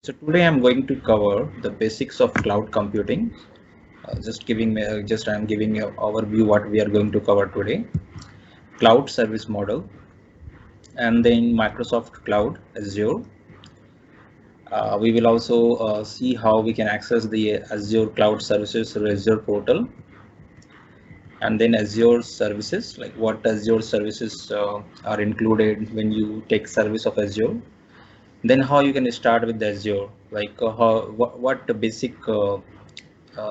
So today I'm going to cover the basics of cloud computing. I'm giving an overview what we are going to cover today. Cloud service model, and then Microsoft Cloud Azure. We will also see how we can access the Azure Cloud Services through Azure portal, and then Azure services, like what Azure services are included when you take service of Azure. Then how you can start with Azure, like what the basic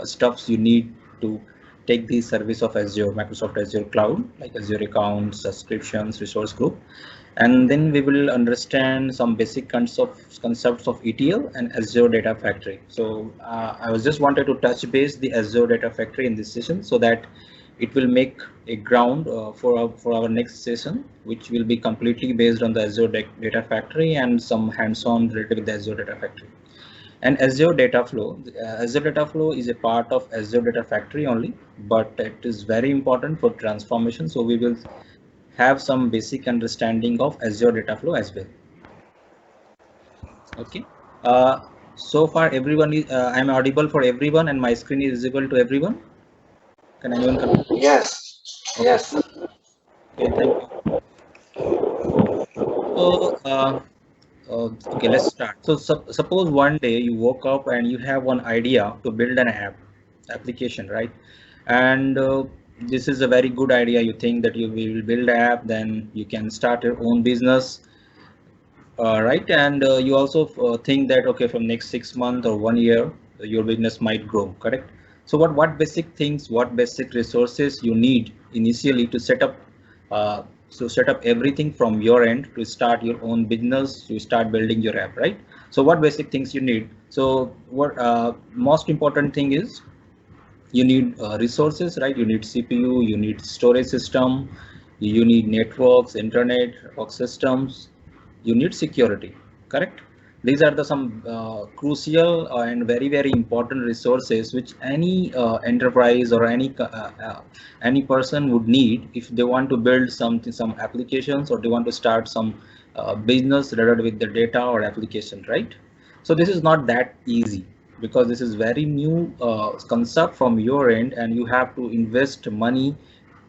stuffs you need to take the service of Azure, Microsoft Azure Cloud, like Azure Account, subscriptions, resource group. And then we will understand some basic concepts of ETL and Azure Data Factory. So I was just wanted to touch base the Azure Data Factory in this session so that it will make a ground for our next session, which will be completely based on the Azure Data Factory and some hands-on related with the Azure Data Factory. And Azure Data Flow. Azure Data Flow is a part of Azure Data Factory only, but it is very important for transformation. So we will have some basic understanding of Azure Data Flow as well. Okay. Uh, so far, everyone is. I'm audible for everyone, and my screen is visible to everyone. Can anyone come? Yes, Okay. yes, Okay. Thank you. So, okay, let's start. So, suppose one day you woke up and you have one idea to build an application, right? And this is a very good idea. You think that you will build an app, then you can start your own business, right? And you also think that okay, from next 6 months or 1 year, your business might grow, correct? So, what basic things, what basic resources you need initially to set up set up everything from your end to start your own business, to start building your app, right? So what basic things you need? So what most important thing is you need resources, right? You need CPU, you need storage system, you need networks, internet, work systems, you need security, correct? These are the some crucial and very important resources which any enterprise or any person would need if they want to build some applications, or they want to start some business related with the data or application, right? So this is not that easy, because this is very new concept from your end, and you have to invest money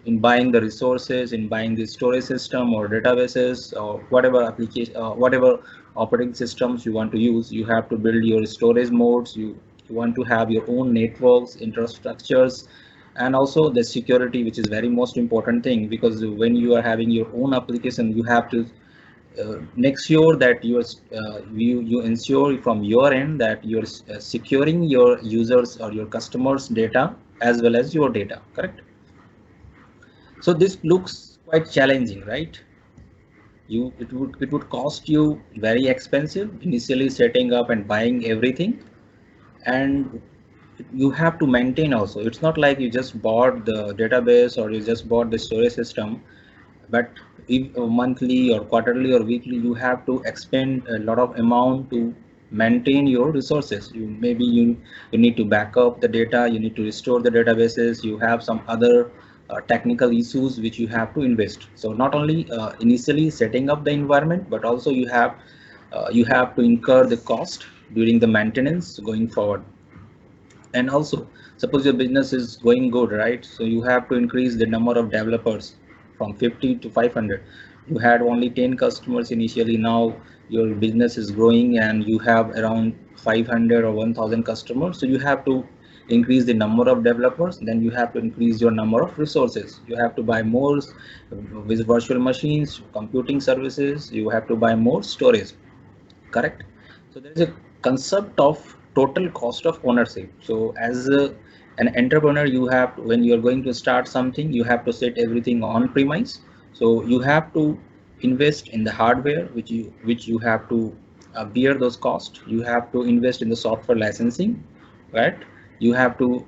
in buying the resources, in buying the storage system or databases or whatever application, whatever operating systems you want to use. You have to build your storage modes. You want to have your own networks, infrastructures, and also the security, which is very most important thing, because when you are having your own application, you have to make sure that you ensure from your end that you're securing your users or your customers data as well as your data, correct? So this looks quite challenging, right? It would cost you very expensive initially setting up and buying everything, and you have to maintain also. It's not like you just bought the database or you just bought the storage system, but if monthly or quarterly or weekly you have to expend a lot of amount to maintain your resources. You need to back up the data, you need to restore the databases, you have some other technical issues which you have to invest. So not only initially setting up the environment, but also you have to incur the cost during the maintenance going forward. And also, suppose your business is going good, right? So you have to increase the number of developers from 50 to 500. You had only 10 customers initially. Now your business is growing and you have around 500 or 1000 customers. So you have to increase the number of developers. Then you have to increase your number of resources. You have to buy more with virtual machines, computing services. You have to buy more storage, correct? So there is a concept of total cost of ownership. So as an entrepreneur, you have when you are going to start something, you have to set everything on premise. So you have to invest in the hardware, which you have to bear those costs. You have to invest in the software licensing, right? You have to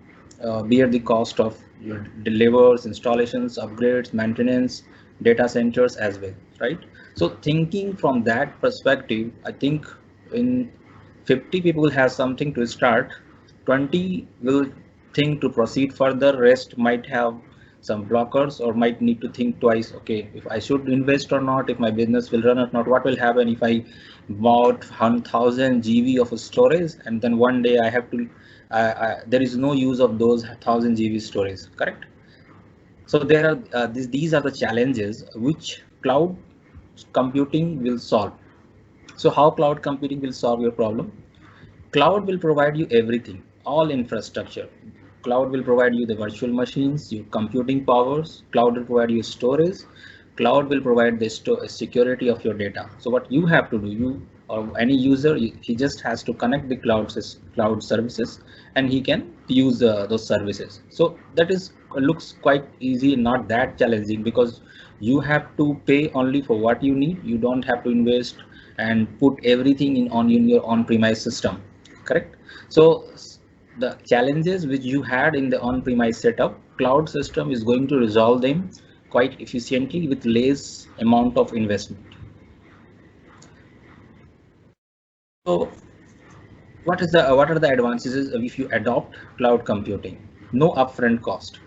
bear the cost of your delivers, installations, upgrades, maintenance, data centers as well, right? So thinking from that perspective, I think in 50 people have something to start, 20 will think to proceed further, rest might have some blockers, or might need to think twice. Okay, if I should invest or not, if my business will run or not, what will happen if I bought 1,000 GB of storage and then one day I have to, there is no use of those 1,000 GB storage, correct? So there are these are the challenges which cloud computing will solve. So how cloud computing will solve your problem? Cloud will provide you everything, all infrastructure. Cloud will provide you the virtual machines, your computing powers. Cloud will provide you storage. Cloud will provide the security of your data. So what you have to do, you or any user, he just has to connect the cloud services, and he can use those services. So that is looks quite easy, not that challenging, because you have to pay only for what you need. You don't have to invest and put everything in your on-premise system, correct? So the challenges which you had in the on-premise setup, cloud system is going to resolve them quite efficiently with less amount of investment. So what are the advantages if you adopt cloud computing? No upfront cost.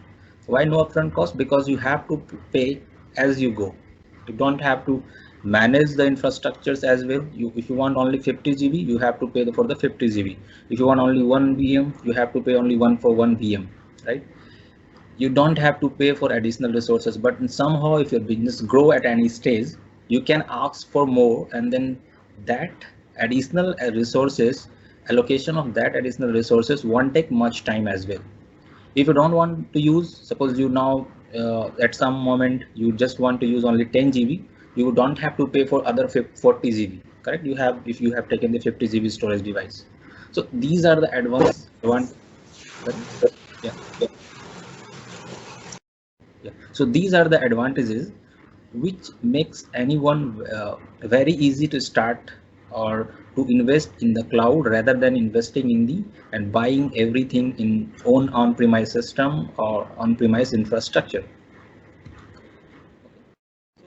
Why no upfront cost? Because you have to pay as you go. You don't have to manage the infrastructures as well. If you want only 50 GB, you have to pay for the 50 GB. If you want only one VM, you have to pay only one for one VM, right? You don't have to pay for additional resources, but somehow if your business grow at any stage, you can ask for more, and then that additional resources, allocation of that additional resources won't take much time as well. If you don't want to use, suppose you now at some moment you just want to use only 10 GB, you don't have to pay for other 40 GB, correct? You have, if you have taken the 50 GB storage device. So these are the advanced one. Yeah. Yeah. So these are the advantages which makes anyone very easy to start or to invest in the cloud rather than investing in the and buying everything in own on-premise system or on-premise infrastructure.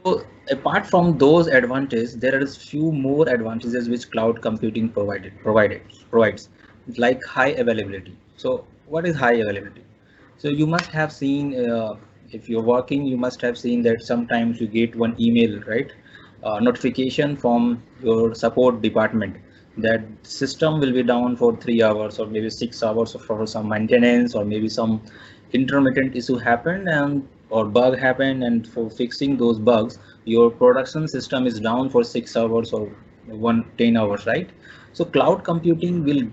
So apart from those advantages, there is few more advantages which cloud computing provides, like high availability. So what is high availability? So you must have seen, if you're working, you must have seen that sometimes you get one email, right? Notification from your support department that system will be down for 3 hours or maybe 6 hours for some maintenance, or maybe some intermittent issue happened and or bug happened, and for fixing those bugs your production system is down for 6 hours or 10 hours, right? So cloud computing will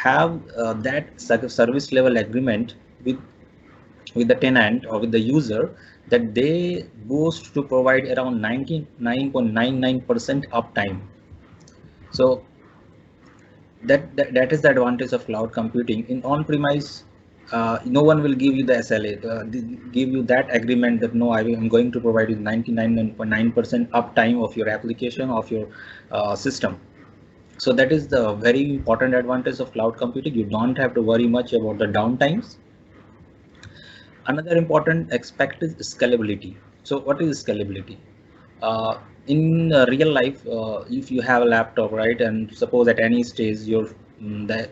have that service level agreement with the tenant or with the user, that they boast to provide around 99.99% uptime. So that is the advantage of cloud computing. In on-premise, no one will give you the SLA, give you that agreement that no, I am going to provide you 99.9% uptime of your application, of your system. So that is the very important advantage of cloud computing. You don't have to worry much about the downtimes. Another important aspect is scalability. So what is scalability? In real life, if you have a laptop, right, and suppose at any stage your the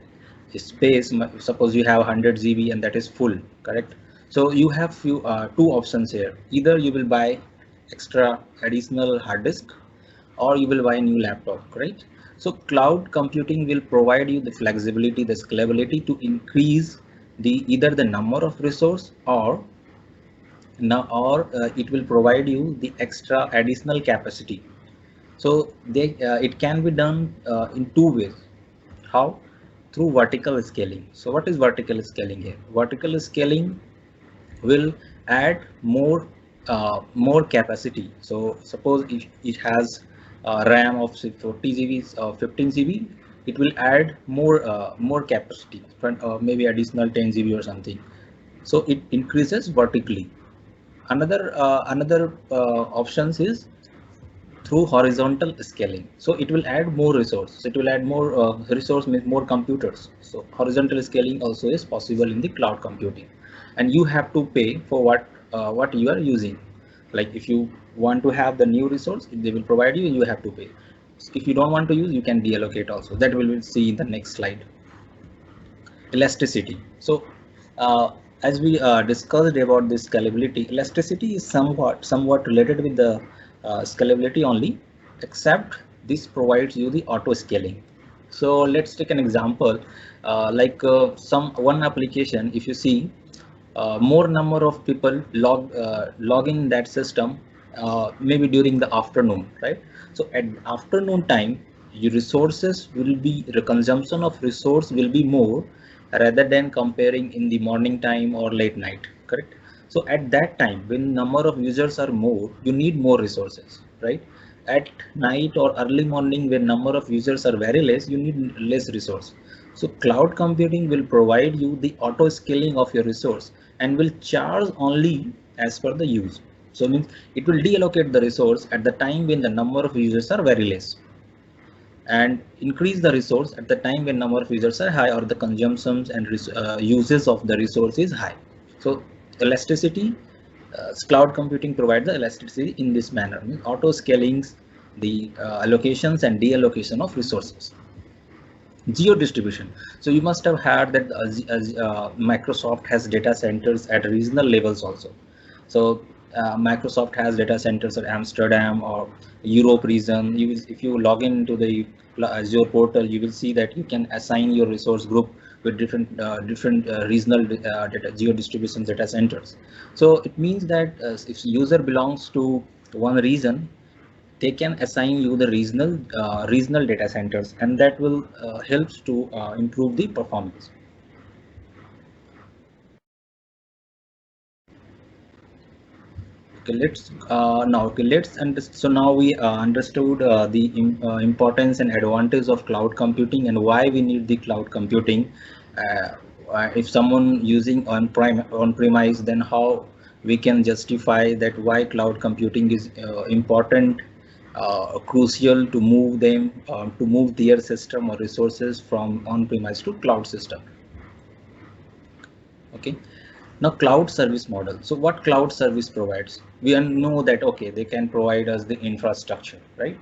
space, suppose you have 100 GB and that is full, correct? So you have two options here. Either you will buy extra additional hard disk, or you will buy a new laptop, right? So cloud computing will provide you the flexibility, the scalability to increase the either the number of resource, or now or it will provide you the extra additional capacity. So it can be done in two ways. How? Through vertical scaling. So what is vertical scaling here? Vertical scaling will add more capacity. So suppose if it has RAM of say 40 GB or 15 GB, it will add more capacity, maybe additional 10 GB or something. So it increases vertically. Another options is through horizontal scaling. So it will add more resource. It will add more resource, means more computers. So horizontal scaling also is possible in the cloud computing, and you have to pay for what you are using. Like if you want to have the new resource, they will provide you, and you have to pay. If you don't want to use, you can deallocate also. That we will see in the next slide. Elasticity. So As we discussed about the scalability, elasticity is somewhat related with the scalability only, except this provides you the auto scaling. So let's take an example, like some one application. If you see, more number of people log in that system, maybe during the afternoon, right? So at afternoon time, your resources will be, the consumption of resource will be more rather than comparing in the morning time or late night, correct? So at that time, when number of users are more, you need more resources, right? At night or early morning, when number of users are very less, you need less resource. So cloud computing will provide you the auto scaling of your resource and will charge only as per the use. So means it will deallocate the resource at the time when the number of users are very less, and increase the resource at the time when number of users are high or the consumptions and uses of the resource is high. So elasticity, cloud computing provides the elasticity in this manner, means auto scaling the allocations and deallocation of resources. Geo distribution. So you must have heard that Microsoft has data centers at regional levels also. So Microsoft has data centers at Amsterdam or Europe region. If you log into the Azure portal, you will see that you can assign your resource group with different regional data geo distribution data centers. So it means that if user belongs to one region, they can assign you the regional data centers, and that will helps to improve the performance. Okay, so now we understood the importance and advantage of cloud computing and why we need the cloud computing. uh, if someone using on premise, then how we can justify that why cloud computing is important, crucial to move them, to move their system or resources from on premise to cloud system. Okay, now cloud service model. So what cloud service provides? We know that, okay, they can provide us the infrastructure, right?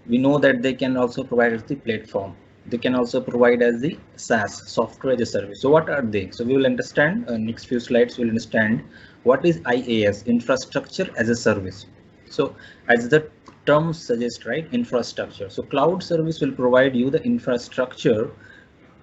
We know that they can also provide us the platform. They can also provide us the SaaS, software as a service. So what are they? So we will understand, next few slides we'll understand what is IaaS, infrastructure as a service. So as the term suggests, right, infrastructure. So cloud service will provide you the infrastructure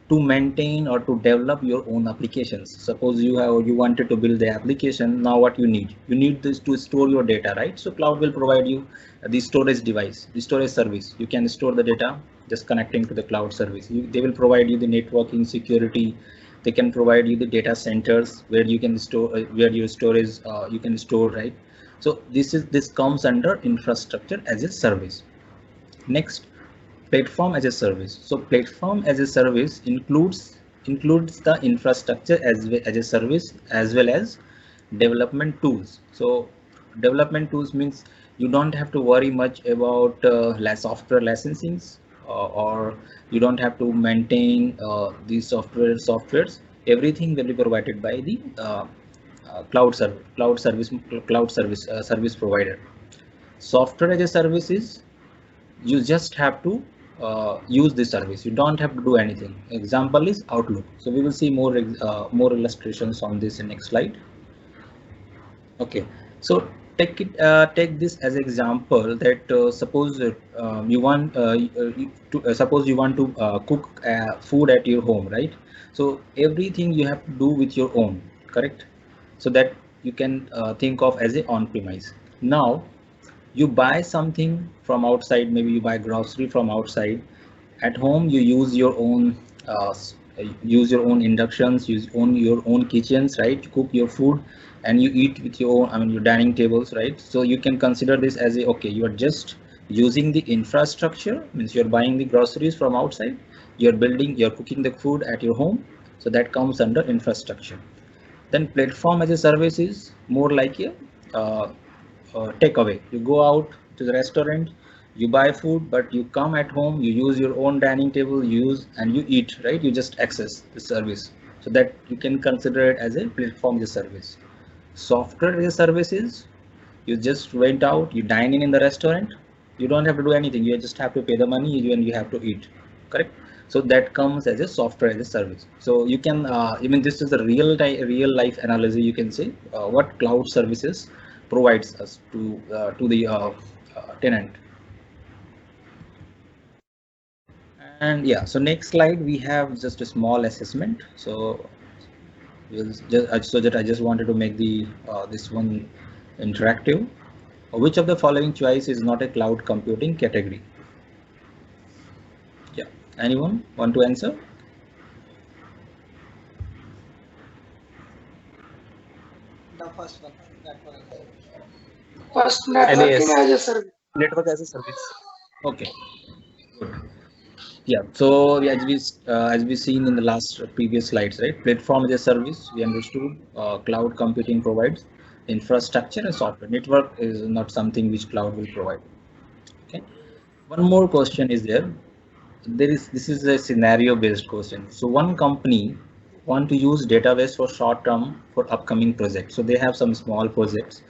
to maintain or to develop your own applications. Suppose you wanted to build the application. Now what you need this to store your data, right? So cloud will provide you the storage device, the storage service. You can store the data just connecting to the cloud service. They will provide you the networking security. They can provide you the data centers where you can store, where your storage you can store, right? So this comes under infrastructure as a service. Next, platform as a service. So platform as a service includes the infrastructure as a service, as well as development tools. So development tools means you don't have to worry much about software licensings, or you don't have to maintain these softwares. Everything will be provided by the service provider. Software as a service is, you just have to use this service. You don't have to do anything. Example is Outlook. So we will see more illustrations on this in next slide. Okay, so take this as example that suppose suppose you want to cook food at your home, right? So everything you have to do with your own, correct? So that you can think of as a on premise. Now you buy something from outside, maybe you buy grocery from outside. At home you use your own inductions, your own kitchens, right? You cook your food and you eat with your own, I mean, your dining tables, right? So you can consider this as a, okay, you are just using the infrastructure, means you're buying the groceries from outside, you're cooking the food at your home. So that comes under infrastructure. Then platform as a service is more like a takeaway. You go out to the restaurant, you buy food, but you come at home, you use your own dining table, you use and you eat, right? You just access the service. So that you can consider it as a platform as a service. Software as a service is, you just went out, you dine in the restaurant, you don't have to do anything. You just have to pay the money and you have to eat, correct? So that comes as a software as a service. So you can even this is a real life analogy. You can say what cloud services provides us to the tenant. And yeah, so next slide we have just a small assessment. So we'll so that I just wanted to make the this one interactive. Which of the following choice is not a cloud computing category? Yeah, anyone want to answer? The first one, network as a service. First, networking NAS, as a service. network as a service. Okay, good. Yeah, so as we seen in the last previous slides, right? Platform as a service, we understood cloud computing provides infrastructure and software. Network is not something which cloud will provide. Okay. One more question is there. This is a scenario based question. So one company want to use database for short term for upcoming projects. So they have some small projects.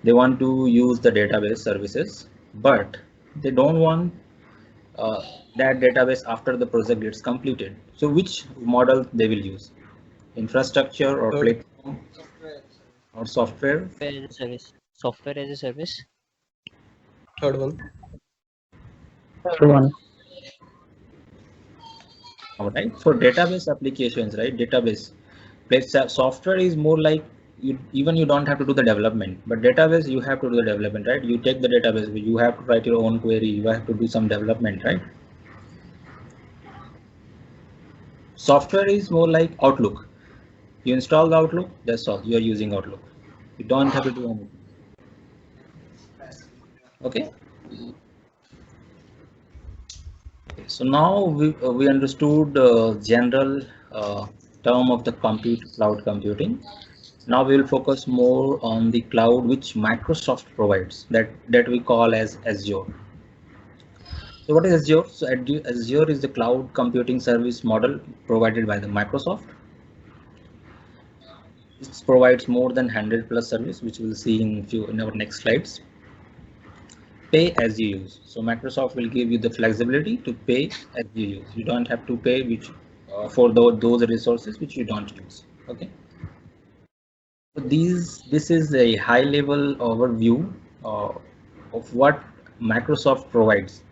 They want to use the database services, but they don't want uh, that database after the project gets completed. So which model they will use? Infrastructure or Third, platform Software as a service. or software? Software as a service. Software as a service. third one. Third one. All right. For database applications, right? Database. Software is more like you don't have to do the development, but database you have to do the development, right? You take the database, you have to write your own query, you have to do some development, right? Software is more like Outlook. You install the Outlook, that's all. You are using Outlook. You don't have to do anything. Okay. So now we understood general term of the cloud computing. Now we will focus more on the cloud which Microsoft provides that we call as Azure. So what is Azure? So Azure is the cloud computing service model provided by the Microsoft. It provides more than 100 plus service, which we'll see in our next slides. Pay as you use. So Microsoft will give you the flexibility to pay as you use. You don't have to pay which for those resources which you don't use. Okay. So this is a high level overview uh, of what Microsoft provides.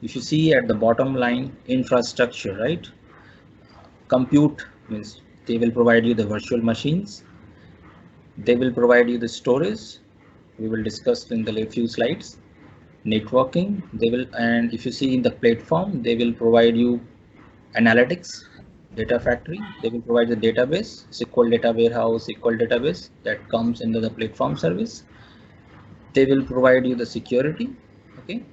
If you see at the bottom line, infrastructure, right? Compute means they will provide you the virtual machines. They will provide you the storage. We will discuss in the few slides. Networking, they will, and if you see in the platform, they will provide you analytics, data factory. They will provide the database, SQL data warehouse, SQL database that comes into the platform service. They will provide you the security. Okay.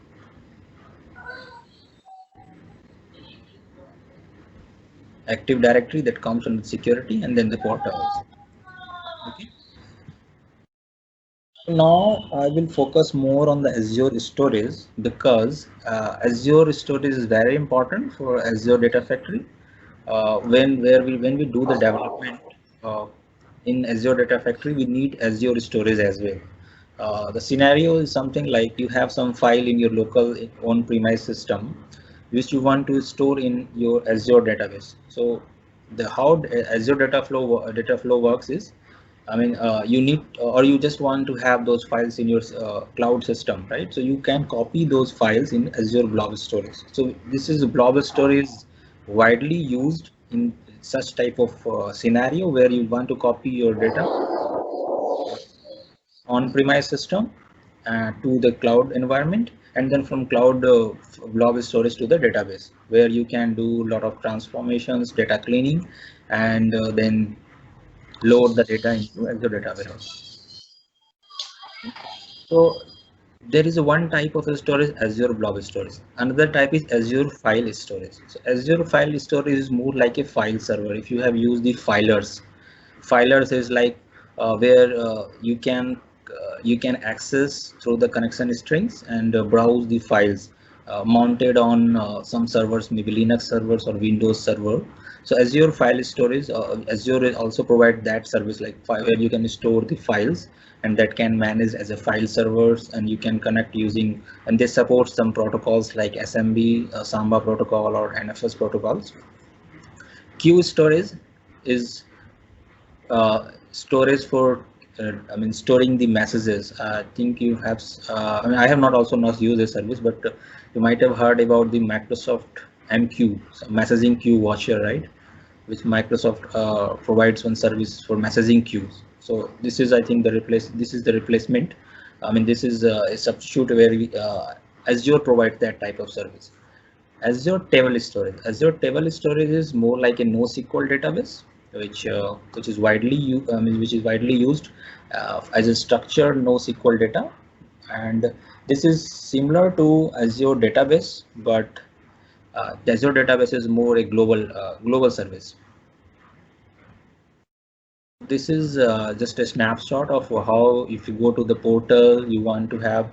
Active Directory that comes under security, and then the portals. Okay. Now I will focus more on the Azure Storage because Azure Storage is very important for Azure Data Factory. When we do the development uh, in Azure Data Factory, we need Azure Storage as well. The scenario is something like you have some file in your local on-premise system, which you want to store in your Azure database. So the how Azure data flow works is, I mean, you need or you just want to have those files in your cloud system, right? So you can copy those files in Azure Blob Storage. So this is Blob Storage widely used in such type of scenario where you want to copy your data on-premise system to the cloud environment, and then from cloud blob storage to the database, where you can do a lot of transformations, data cleaning, and then load the data into Azure data warehouse. So there is one type of storage, Azure Blob Storage. Another type is Azure File Storage. So Azure File Storage is more like a file server. If you have used the filers, filers is like where you can access through the connection strings and browse the files mounted on some servers, maybe Linux servers or Windows server. So Azure File Storage, Azure also provide that service like where you can store the files, and that can manage as a file servers, and you can connect using, and they support some protocols like SMB, Samba protocol or NFS protocols. Queue storage is storage for I mean storing the messages. I think you have I mean I have not also not used this service, but you might have heard about the Microsoft MQ, so messaging queue watcher, right, which Microsoft provides one service for messaging queues. So this is, I think, this is the replacement. I mean this is a substitute where Azure provides that type of service. Azure Table Storage. Azure Table Storage is more like a NoSQL database, which is which is widely used as a structured NoSQL data, and this is similar to Azure database, but the Azure database is more a global service. This is just a snapshot of how, if you go to the portal, you want to have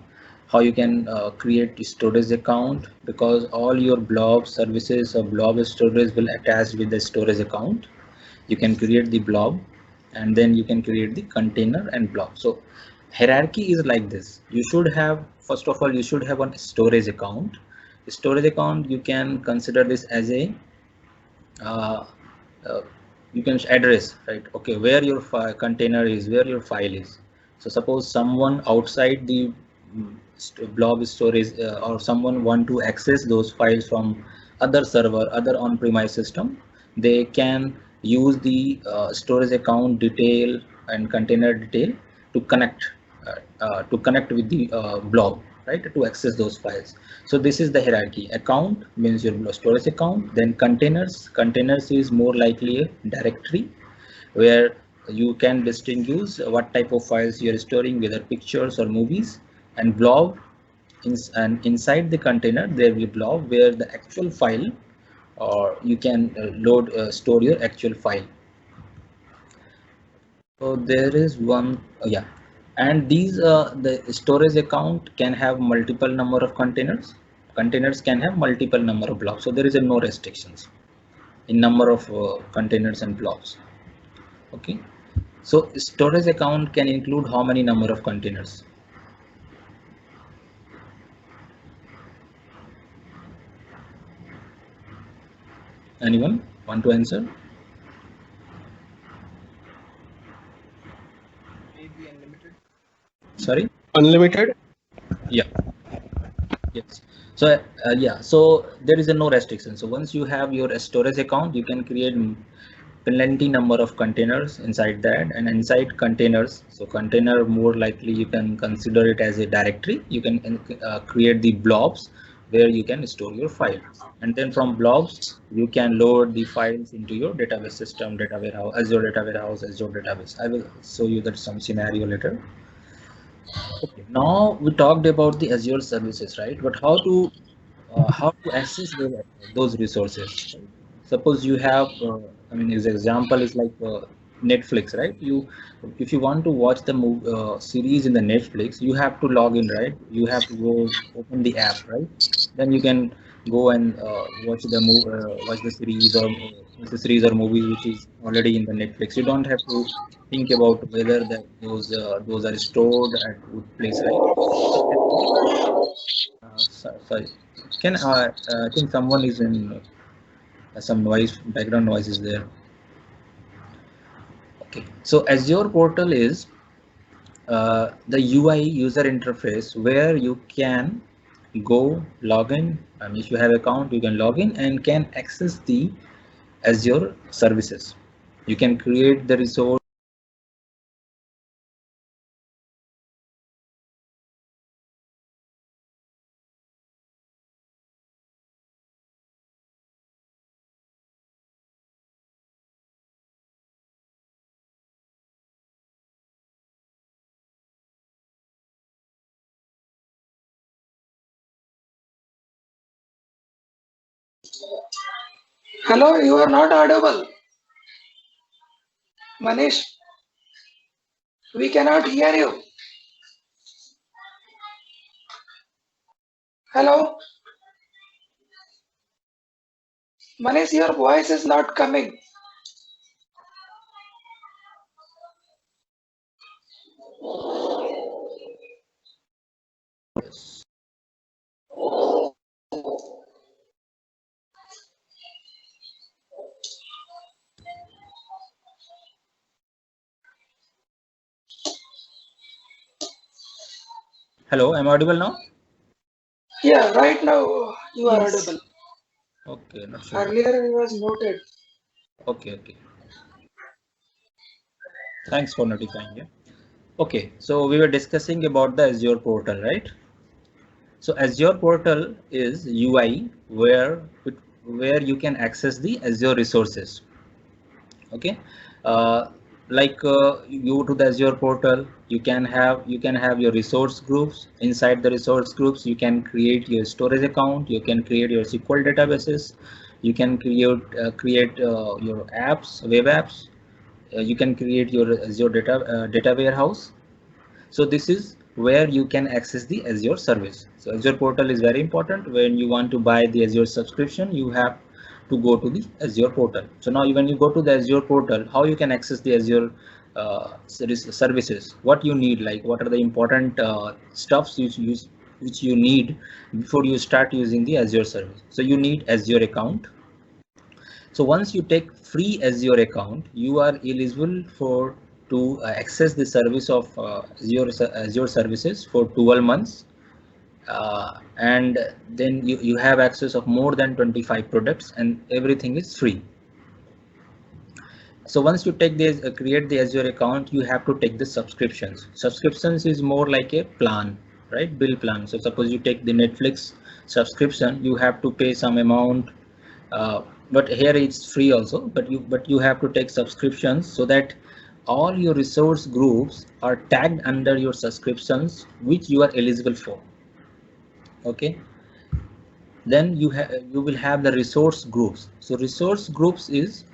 how you can create a storage account, because all your blob services or blob storage will attach with the storage account. You can create the blob, and then you can create the container and blob. So hierarchy is like this. You should have, first of all, you should have a storage account. Storage account, you can consider this as a uh, uh, you can address, right? Okay, where your container is, where your file is. So suppose someone outside the blob storage or someone want to access those files from other server, other on-premise system, they can use the storage account detail and container detail to connect with the blob, right, to access those files. So this is the hierarchy. Account means your storage account, then containers is more likely a directory where you can distinguish what type of files you are storing, whether pictures or movies. And blob, and inside the container there will be blob where the actual file, or you can store your actual file. So there is one, yeah, and these the storage account can have multiple number of containers. Containers can have multiple number of blocks. So there is a no restrictions in number of containers and blocks. Okay. So storage account can include how many number of containers? Anyone want to answer? Maybe unlimited. Sorry. Unlimited. Yeah. Yes. So yeah. So there is a no restriction. So once you have your storage account, you can create plenty number of containers inside that, and inside containers, so container more likely you can consider it as a directory. You can create the blobs where you can store your file, and then from blobs you can load the files into your database system, data warehouse, Azure data warehouse, Azure database. I will show you that some scenario later. Okay, now we talked about the Azure services, right? But how to access those resources? Right? Suppose you have, I mean, his example is like Netflix, right? If you want to watch the series in the Netflix, you have to log in, right? You have to go open the app, right? Then you can go and watch the series, or movie which is already in the Netflix. You don't have to think about whether those are stored at good place, right? So sorry, I think someone is in some noise, background noise is there. Okay, so Azure portal is the UI user interface where you can go log in. If you have account, you can log in and can access the Azure services. You can create the resource. Hello, you are not audible. Manish, we cannot hear you. Hello. Manish, your voice is not coming. Yes. Hello, am I audible now? Yeah, right now you are Yes. audible. Okay, not sure what. Earlier it was muted. Okay, okay. Thanks for notifying. Yeah. Okay, so we were discussing about the Azure portal, right? So Azure portal is UI where you can access the Azure resources. Okay, uh, you go to the Azure portal, you can have your resource groups. Inside the resource groups, you can create your storage account, you can create your SQL databases, you can create your apps, web apps. You can create your Azure data warehouse. So this is where you can access the Azure service. So Azure portal is very important. When you want to buy the Azure subscription, you have to go to the Azure portal. So now when you go to the Azure portal, how you can access the Azure services, what you need, like what are the important stuffs which you need before you start using the Azure service. So you need Azure account. So once you take free Azure account, you are eligible for to access the service of Azure services for 12 months. And then you have access of more than 25 products and everything is free. So once you take this, create the Azure account, you have to take the subscriptions. Subscriptions is more like a plan, right? Bill plan. So suppose you take the Netflix subscription, you have to pay some amount, but here it's free also. But you have to take subscriptions so that all your resource groups are tagged under your subscriptions, which you are eligible for. Okay, then you will have the resource groups. So resource groups is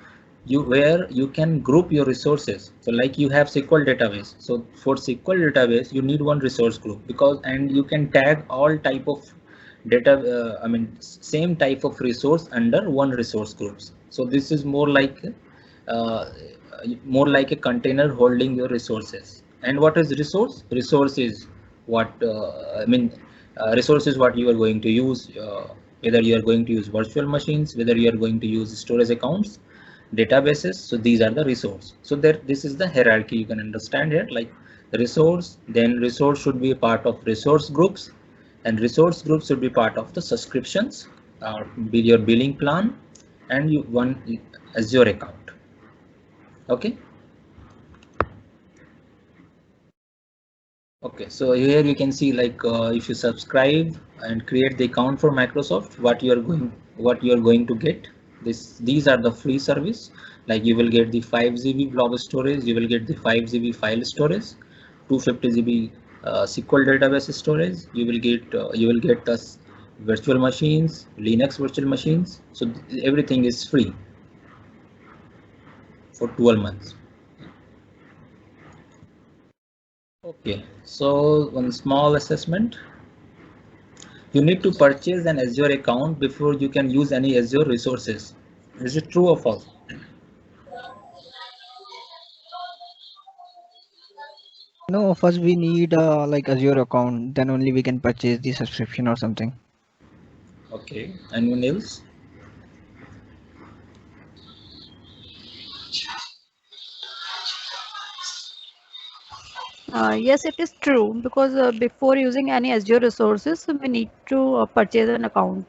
where you can group your resources. So like you have SQL database, so for SQL database you need one resource group, because and you can tag all type of data, same type of resource under one resource groups. So this is uh, more like a container holding your resources. And what is resource? Resource is what resource is what you are going to use, whether you are going to use virtual machines, whether you are going to use storage accounts, databases. So these are the resource. So there, this is the hierarchy you can understand here, like resource, then resource should be a part of resource groups, and resource groups should be part of the subscriptions, be your billing plan, and you one Azure account. Okay. Okay, so here you can see, like if you subscribe and create the account for Microsoft, what you are going to get. These are the free service. Like you will get the 5 GB blob storage, you will get the 5 GB file storage, 250 GB SQL database storage. You will get the virtual machines, Linux virtual machines. So everything is free for 12 months. Okay, so one small assessment. You need to purchase an Azure account before you can use any Azure resources. Is it true or false? No, first we need like Azure account, then only we can purchase the subscription or something. Okay. Anyone else? Yes, it is true because before using any Azure resources, we need to purchase an account.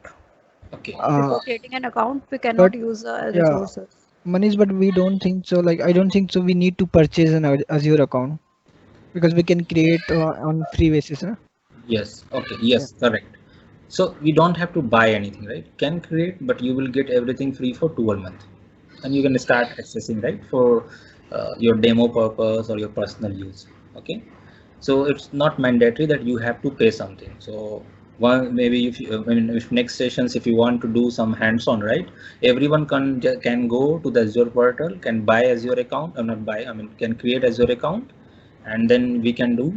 Okay. Uh, Before creating an account, we but cannot use yeah, resources. Manish, but we don't think so. Like I don't think so. We need to purchase an Azure account because we can create on free basis. Huh? Yes. Okay. Yeah. Yes. Correct. So we don't have to buy anything, right? Can create, but you will get everything free for 12 months, and you can start accessing, right, for your demo purpose or your personal use. Okay. So it's not mandatory that you have to pay something. So one maybe if next sessions, if you want to do some hands-on, right, everyone can go to the Azure portal, can buy Azure account, or not buy, can create Azure account, and then we can do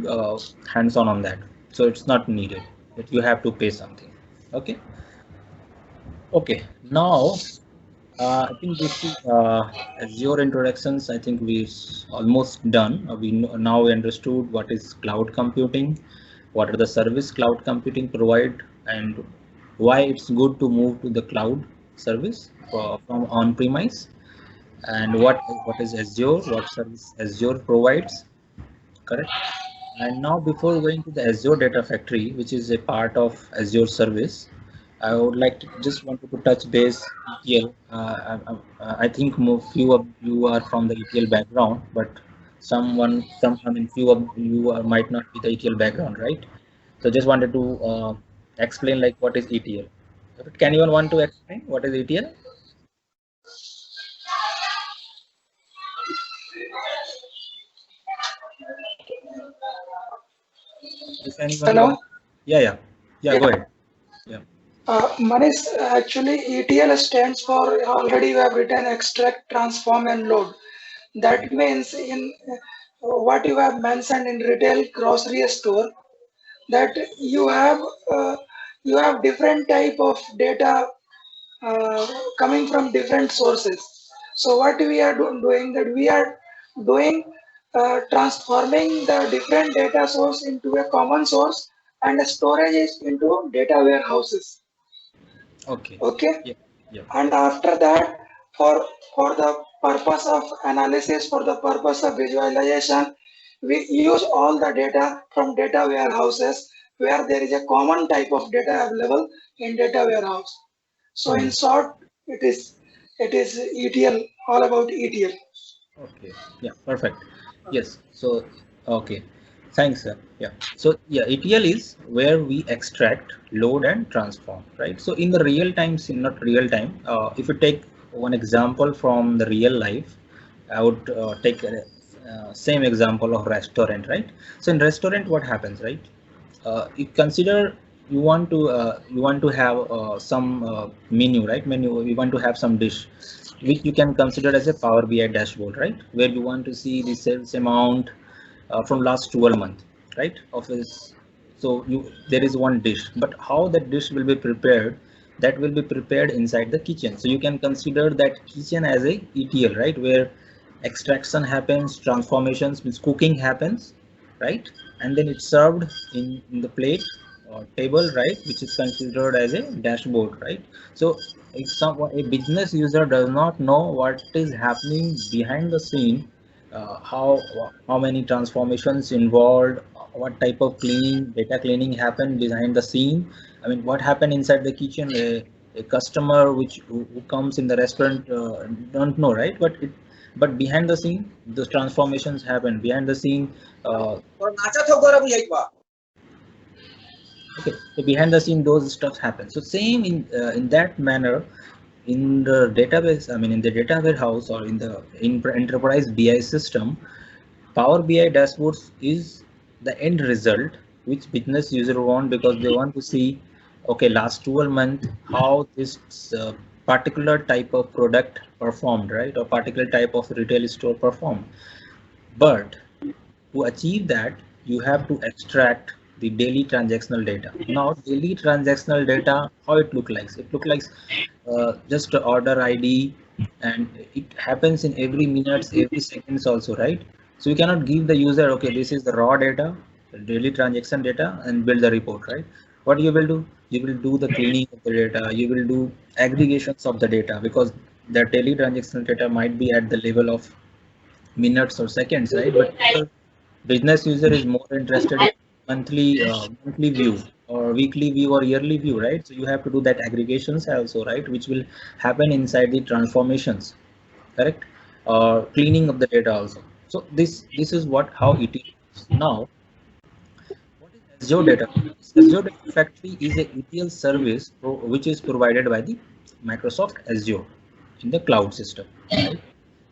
hands-on on that. So it's not needed that you have to pay something. Okay. Okay. Now I think this is Azure introductions. I think we're almost done. Now we understood what is cloud computing, what are the service cloud computing provide, and why it's good to move to the cloud service from on-premise, and what is Azure, what service Azure provides. Correct. And now before going to the Azure Data Factory, which is a part of Azure service, I would like to just wanted to touch base ETL. I think few of you are from the ETL background, but I mean, few of you might not be the ETL background, right? So just wanted to explain like what is ETL. Can anyone want to explain what is ETL? If anyone Hello. want, yeah, yeah, yeah, Yeah. go ahead. Yeah, Manish, actually ETL stands for already we have written extract, transform, and load. That right. means in what you have mentioned in retail grocery store that uh, you have different type of data coming from different sources. So what we are doing that we are doing transforming the different data source into a common source and storage is into data warehouses. Okay. Okay, Yeah, yeah. and after that for the purpose of analysis, for the purpose of visualization, we use all the data from data warehouses where there is a common type of data available in data warehouse. So in Hmm. short, it is ETL, all about ETL. Okay. Yeah, perfect. Yes. So, okay. Thanks, sir. Yeah. So, yeah, ETL is where we extract, load, and transform, right? So, in the real time, not real time, if you take one example from the real life, I would take same example of restaurant, right? So, in restaurant, what happens, right? You consider you want to have some menu, right? Menu. You want to have some dish which you can consider as a Power BI dashboard, right? Where you want to see the sales amount from last 12 months, right? Of his, so there is one dish, but how that dish will be prepared, that will be prepared inside the kitchen. So you can consider that kitchen as a ETL, right? Where extraction happens, transformations means cooking happens, right? And then it's served in the plate or table, right? Which is considered as a dashboard, right? So if a business user does not know what is happening behind the scene, how many transformations involved, what type of cleaning, data cleaning happened behind the scene. I mean, what happened inside the kitchen, a customer who comes in the restaurant don't know, right? But behind the scene, those transformations happen behind the scene. Okay, so behind the scene, those stuff happen. So same in that manner, in the database, I mean, in the data warehouse or in the enterprise BI system, Power BI dashboards is the end result which business user want, because they want to see, okay, last 12 months how this particular type of product performed, right? Or particular type of retail store performed. But to achieve that, you have to extract the daily transactional data. Now, daily transactional data, how it look like? It look like just a order ID, and it happens in every minutes, every seconds also, right? So you cannot give the user, okay, this is the raw data, the daily transaction data, and build the report, right? What you will do? You will do the cleaning of the data. You will do aggregations of the data, because the daily transactional data might be at the level of minutes or seconds, right? But the business user is more interested in monthly view or weekly view or yearly view, right? So you have to do that aggregations also, right? Which will happen inside the transformations, correct? Or cleaning of the data also. So this is what how it is. Now, what is Azure Data Factory? Azure Data Factory is a ETL service which is provided by the Microsoft Azure in the cloud system, right?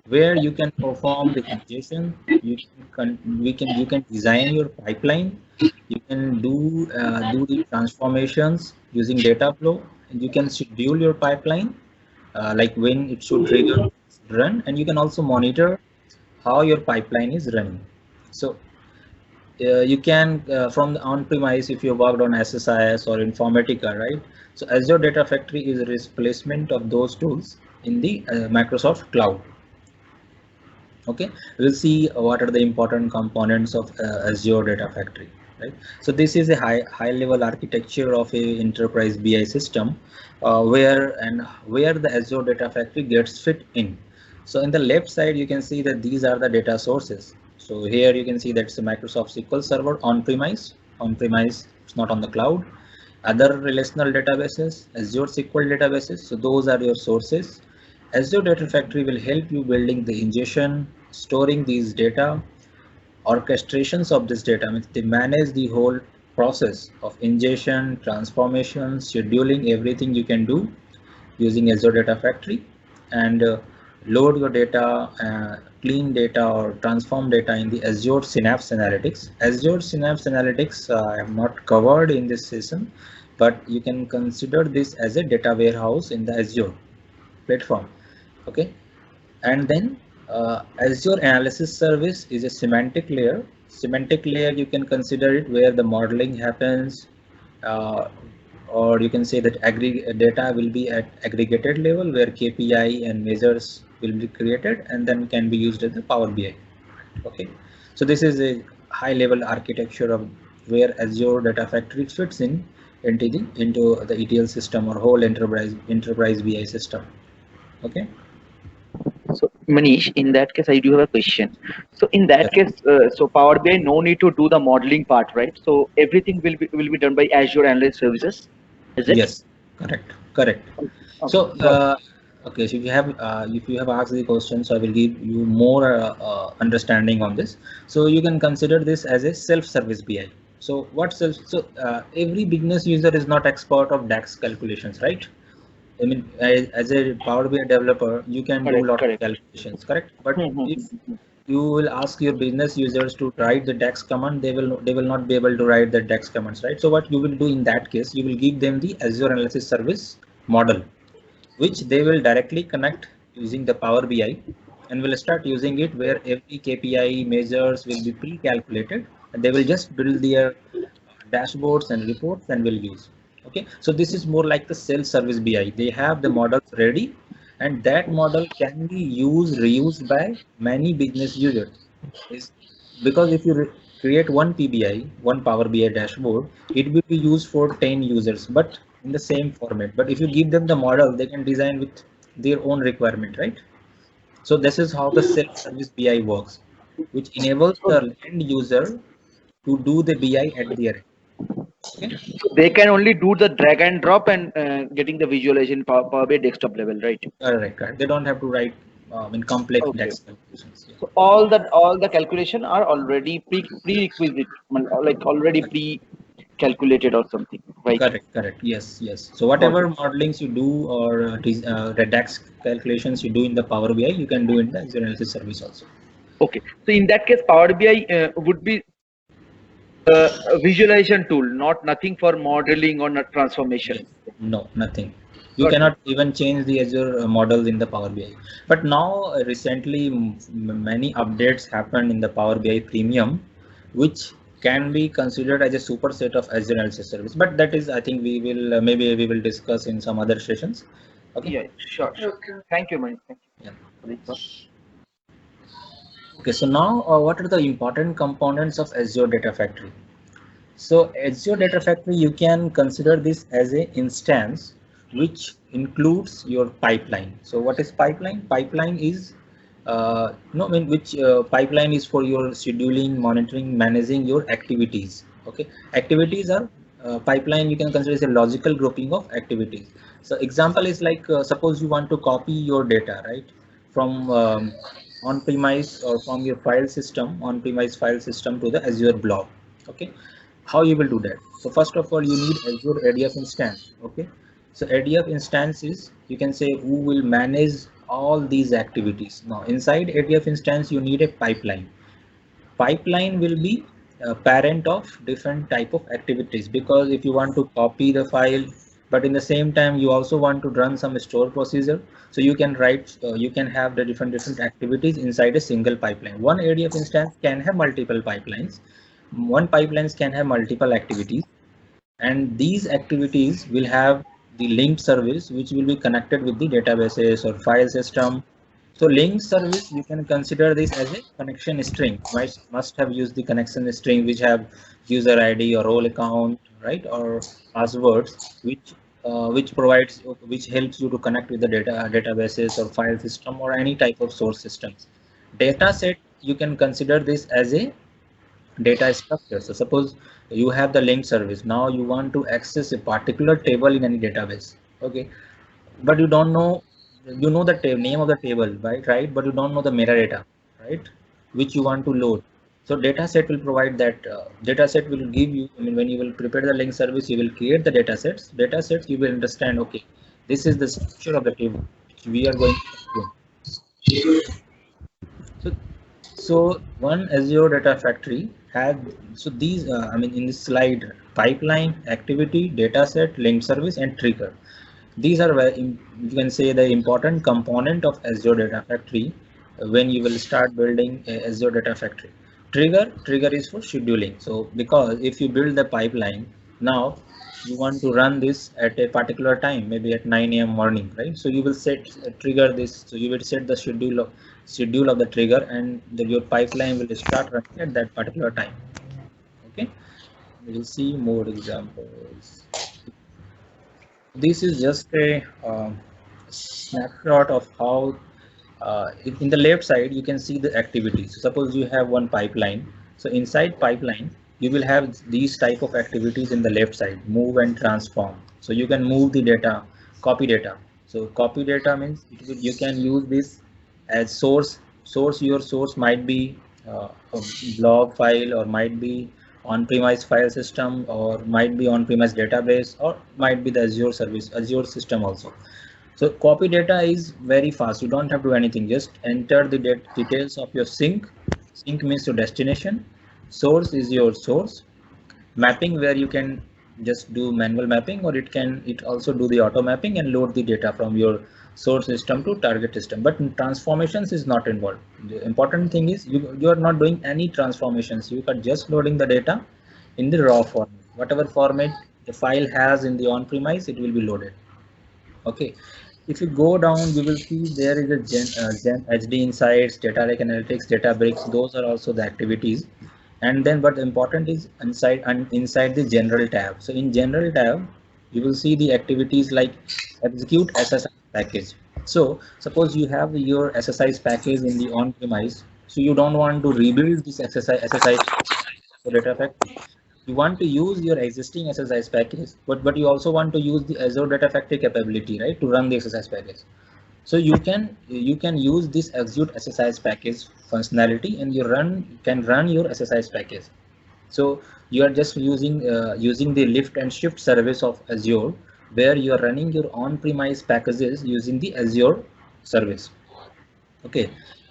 Where you can perform the ingestion, you can design your pipeline, you can do the transformations using data flow, and you can schedule your pipeline, like when it should trigger, run, and you can also monitor how your pipeline is running. So you can from the on-premise, if you worked on SSIS or Informatica, right? So Azure Data Factory is a replacement of those tools in the Microsoft Cloud. Okay, we'll see what are the important components of Azure Data Factory, right? So this is a high level architecture of a enterprise BI system, where the Azure Data Factory gets fit in. So in the left side, you can see that these are the data sources. So here you can see that's a Microsoft SQL Server on premise, it's not on the cloud. Other relational databases, Azure SQL databases. So those are your sources. Azure Data Factory will help you building the ingestion, storing these data, orchestrations of this data. Means they manage the whole process of ingestion, transformation, scheduling, everything you can do using Azure Data Factory, and load your data, clean data or transform data in the Azure Synapse Analytics. Azure Synapse Analytics I have not covered in this session, but you can consider this as a data warehouse in the Azure platform. Okay, and then Azure Analysis Service is a semantic layer. Semantic layer, you can consider it where the modeling happens, uh, or you can say that data will be at aggregated level where KPI and measures will be created and then can be used as the Power BI. Okay, so this is a high level architecture of where Azure Data Factory fits in into the ETL system or whole enterprise BI system. Okay. So Manish, in that case, I do have a question. So in that Yes. case, so Power BI no need to do the modeling part, right? So everything will be done by Azure Analytics Services, is it? Yes, correct, correct. Okay, So, got it. okay, so if you have asked the question, so I will give you more understanding on this. So you can consider this as a self-service BI. So what self? So every business user is not expert of DAX calculations, right? I mean, as a Power BI developer, you can do a Correct, lot of correct. calculations, correct? But Hmm, hmm, if hmm, hmm. you will ask your business users to write the DAX command, they will not be able to write the DAX commands, right? So what you will do in that case, you will give them the Azure Analysis Service model, which they will directly connect using the Power BI, and will start using it where every KPI measures will be pre-calculated, and they will just build their dashboards and reports and will use. Okay, so this is more like the self-service BI. They have the models ready, and that model can be reused by many business users. Is because if you create one PBI, one Power BI dashboard, it will be used for 10 users, but in the same format. But if you give them the model, they can design with their own requirement, right? So this is how the self-service BI works, which enables So, the end user to do the BI at their end. Okay. so they can only do the drag and drop and getting the visualization Power BI desktop level, right? Correct, correct. They don't have to write in complex Okay. DAX calculations. Yeah. So all the calculation are already prerequisite, like already pre-calculated or something, right? Correct, correct. Yes, yes. So Got whatever it. modelings you do or the DAX calculations you do in the Power BI, you can do in the Azure Analysis Service also. Okay. So in that case, Power BI would be a visualization tool, not nothing for modeling or not transformation. Yes. No, nothing. You Got it. cannot even change the Azure model in the Power BI. But now recently many updates happened in the Power BI Premium, which can be considered as a superset of Azure Analysis Service. But that is, I think we will maybe we will discuss in some other sessions. Okay. Yeah, sure, sure. Okay. Thank you, Mani. Thank Yeah. you for this one. Okay. So now, what are the important components of Azure Data Factory? So Azure Data Factory, you can consider this as a instance which includes your pipeline. So what is pipeline? Pipeline is no, I mean, which pipeline is for your scheduling, monitoring, managing your activities. Okay, activities are pipeline. You can consider as a logical grouping of activities. So example is like suppose you want to copy your data, right, from on-premise or from your on-premise file system to the Azure blob. Okay, how you will do that? So first of all, you need Azure ADF instance. Okay, so ADF instance is, you can say, who will manage all these activities. Now inside ADF instance you need a pipeline. Pipeline will be a parent of different type of activities, because if you want to copy the file but in the same time you also want to run some store procedure, so you can write you can have the different activities inside a single pipeline. One ADF instance can have multiple pipelines, one pipelines can have multiple activities, and these activities will have the linked service which will be connected with the databases or file system. So link service, you can consider this as a connection string. Must have used the connection string which have user ID or role account, right, or passwords, which provides, which helps you to connect with the databases or file system or any type of source systems. Data set, you can consider this as a data structure. So suppose you have the link service. Now you want to access a particular table in any database. Okay, but you don't know, you know the name of the table, right, but you don't know the metadata, right, which you want to load. So data set will provide that. Data set will give you, I mean, when you will prepare the link service, you will create the data sets, you will understand, okay, this is the structure of the table which we are going to consume. So, so one Azure Data Factory had, so these, I mean, in this slide, pipeline, activity, dataset, link service, and trigger. These are very, you can say, the important component of Azure Data Factory when you will start building a Azure Data Factory. Trigger is for scheduling. So because if you build the pipeline, now you want to run this at a particular time, maybe at 9 a.m. morning, right? So you will set trigger this. So you will set the schedule of the trigger, and your pipeline will start running at that particular time. Okay, we will see more examples. This is just a snapshot of how in the left side you can see the activities. So suppose you have one pipeline. So inside pipeline you will have these type of activities in the left side: move and transform. So you can move the data, copy data. So copy data means you can use this as source. Your source might be a blog file, or might be on-premise file system, or might be on-premise database, or might be the Azure service, Azure system also. So copy data is very fast. You don't have to do anything. Just enter the details of your sink. Sink means your destination. Source is your source. Mapping, where you can just do manual mapping, or it also do the auto mapping and load the data from your source system to target system. But transformations is not involved. The important thing is you are not doing any transformations. You are just loading the data in the raw format. Whatever format the file has in the on-premise, it will be loaded. Okay, if you go down, you will see there is a Gen HD Insights, Data Lake Analytics, Databricks. Those are also the activities. And then, but the important is inside the General tab. So in General tab, you will see the activities like execute SSIS package. So suppose you have your SSIS package in the on-premise, so you don't want to rebuild this SSIS for data factory. You want to use your existing exercise package, but you also want to use the Azure Data Factory capability, right, to run the exercise package. So you can use this execute exercise package functionality, and can run your exercise package. So you are just using the lift and shift service of Azure, where you are running your on-premise packages using the Azure service. Okay,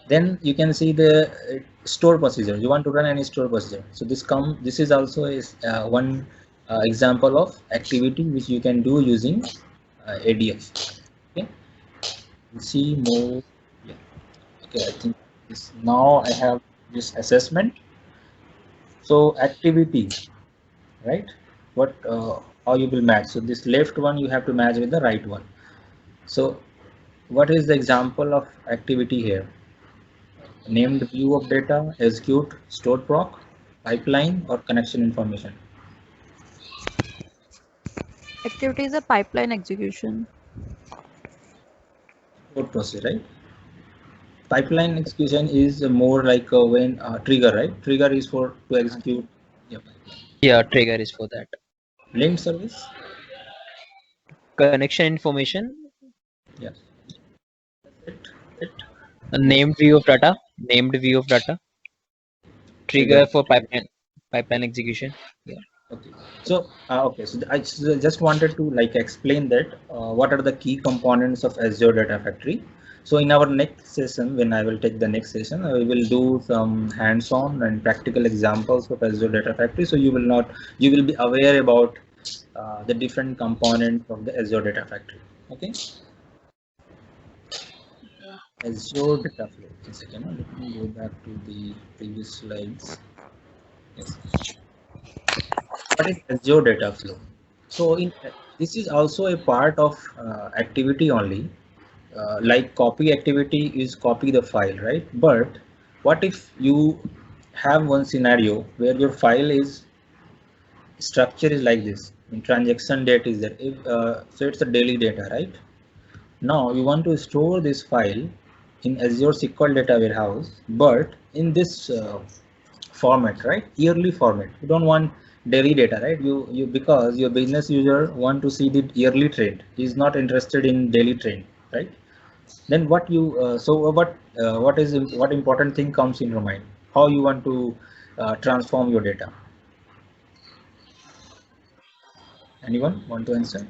then you can see the store procedure. You want to run any store procedure, so this is also one example of activity which you can do using ADF. Okay, we see more. Yeah. Okay, I think this, now I have this assessment. So activities, right, what how you will match. So this left one you have to match with the right one. So what is the example of activity here? Named view of data, execute, stored proc, pipeline, or connection information. Activity is a pipeline execution. Stored process, right? Pipeline execution is more like when trigger, right? Trigger is for to execute. Yeah, pipeline. Yeah, trigger is for that. Link service. Connection information, Yeah. It. a named view of data, Trigger. trigger for pipeline execution. Yeah. Okay. So I just wanted to like explain that what are the key components of Azure Data Factory. So in our next session, when I will take the next session, I will do some hands-on and practical examples of Azure Data Factory. So you will be aware about the different components of the Azure Data Factory. Okay. Azure Data Flow. One second. Let me go back to the previous slides. Yes. What is Azure Data Flow? So This is also a part of activity only. Like copy activity is copy the file, right? But what if you have one scenario where your file is structure is like this, and transaction date is there. So it's a daily data, right? Now you want to store this file in Azure SQL data warehouse, but in this format, right? Yearly format. You don't want daily data, right? You because your business user want to see the yearly trend. He's not interested in daily trend, right? Then what you what important thing comes in your mind? How you want to transform your data? Anyone want to answer?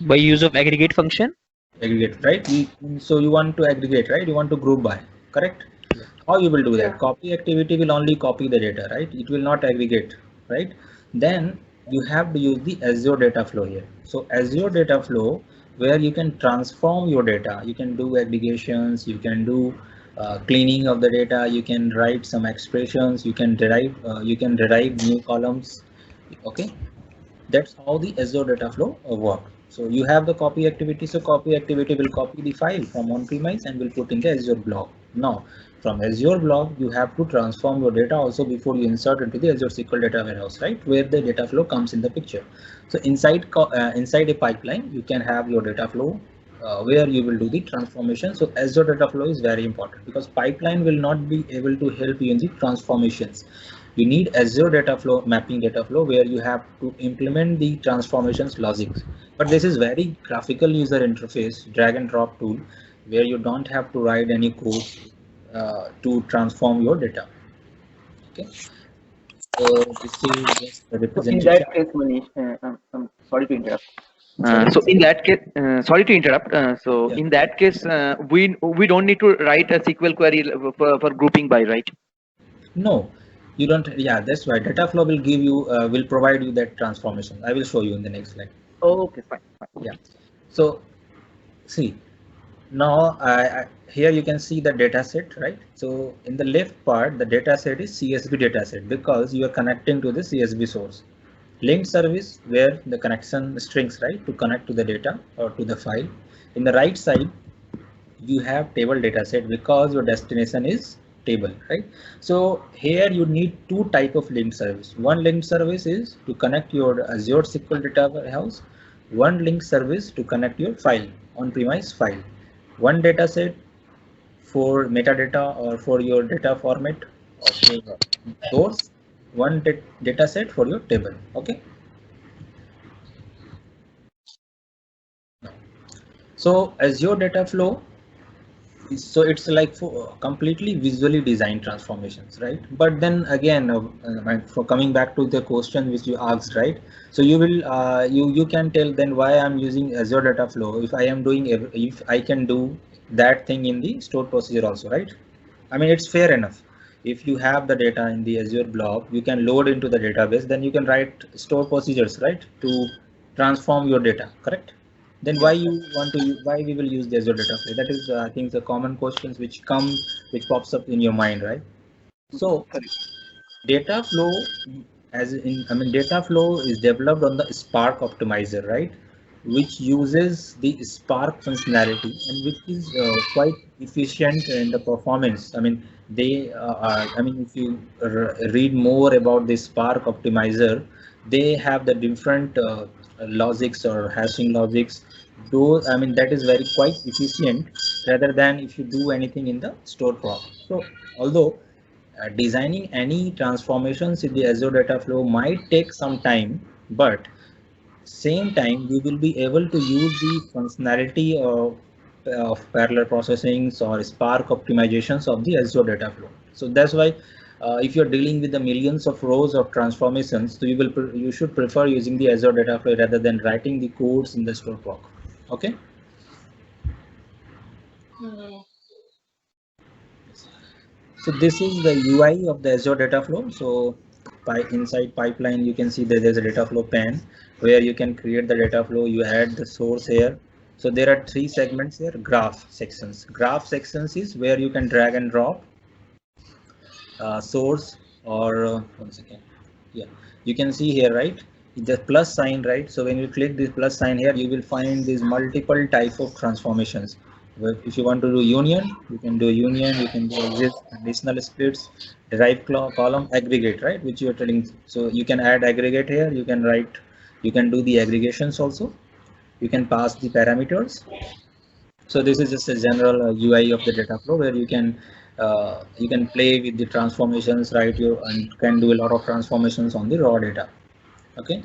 By use of aggregate function. Aggregate, right? So you want to aggregate, right? You want to group by, correct? Yeah. How you will do Yeah. that? Copy activity will only copy the data, right? It will not aggregate, right? Then you have to use the Azure data flow here. So Azure data flow, where you can transform your data, you can do aggregations, you can do cleaning of the data, you can write some expressions, you can derive new columns, okay? That's how the Azure data flow work. So you have the copy activity. So copy activity will copy the file from on-premise and will put in the Azure blob. Now, from Azure blob, you have to transform your data also before you insert into the Azure SQL data warehouse, right? Where the data flow comes in the picture. So inside a pipeline, you can have your data flow where you will do the transformation. So Azure data flow is very important because pipeline will not be able to help you in the transformations. You need Azure data flow, mapping data flow, where you have to implement the transformations logics. But this is very graphical user interface, drag and drop tool, where you don't have to write any codes to transform your data. Okay, so this is just the So in that representation. case, Manish, I'm sorry to interrupt. Sorry. So in that case, sorry to interrupt. So Yeah. in that case, we don't need to write a SQL query for grouping by, right? No, you don't. Yeah, that's right. Data flow will give you, will provide you that transformation. I will show you in the next slide. Oh, okay, fine. Yeah. So see, now here you can see the data set, right? So in the left part, the data set is CSV data set because you are connecting to the CSV source. Linked service where the connection strings, right, to connect to the data or to the file. In the right side, you have table data set because your destination is table, right? So here you need two type of linked service. One linked service is to connect your Azure SQL data warehouse. One linked service to connect your file, on-premise file. One data set for metadata or for your data format of your source. One data set for your table. Okay. So Azure data flow, so it's like for completely visually designed transformations, right? But then again, for coming back to the question which you asked, right? So you will you can tell then why I'm using Azure data flow if I am doing if I can do that thing in the stored procedure also, right? I mean, it's fair enough. If you have the data in the Azure blob, you can load into the database, then you can write store procedures, right, to transform your data, correct? Then why you want to why we will use the Azure data flow? That is, I think, the common questions which pops up in your mind, right? So Correct. data flow, as in, I mean, data flow is developed on the Spark optimizer, right? Which uses the Spark functionality and which is quite efficient in the performance. I mean, I mean, if you read more about the Spark optimizer, they have the different logics or hashing logics. Those, I mean, that is very quite efficient rather than if you do anything in the store prop. So, although designing any transformations in the Azure data flow might take some time, but same time we will be able to use the functionality of parallel processing or Spark optimizations of the Azure data flow. So that's why if you're dealing with the millions of rows of transformations, so you should prefer using the Azure data flow rather than writing the codes in the store proc. Okay. Mm. So this is the UI of the Azure data flow. So inside pipeline, you can see that there's a data flow pane where you can create the data flow. You add the source here. So there are three segments here, graph sections. Graph sections is where you can drag and drop source or one second. Yeah, you can see here, right? the plus sign, right? So when you click this plus sign here, you will find these multiple type of transformations. If you want to do union, you can do union, you can do exist, conditional splits, derived column, aggregate, right? Which you are telling. So you can add aggregate here, you can write, you can do the aggregations also. You can pass the parameters. So this is just a general UI of the data flow where you can play with the transformations, right? You and can do a lot of transformations on the raw data. Okay.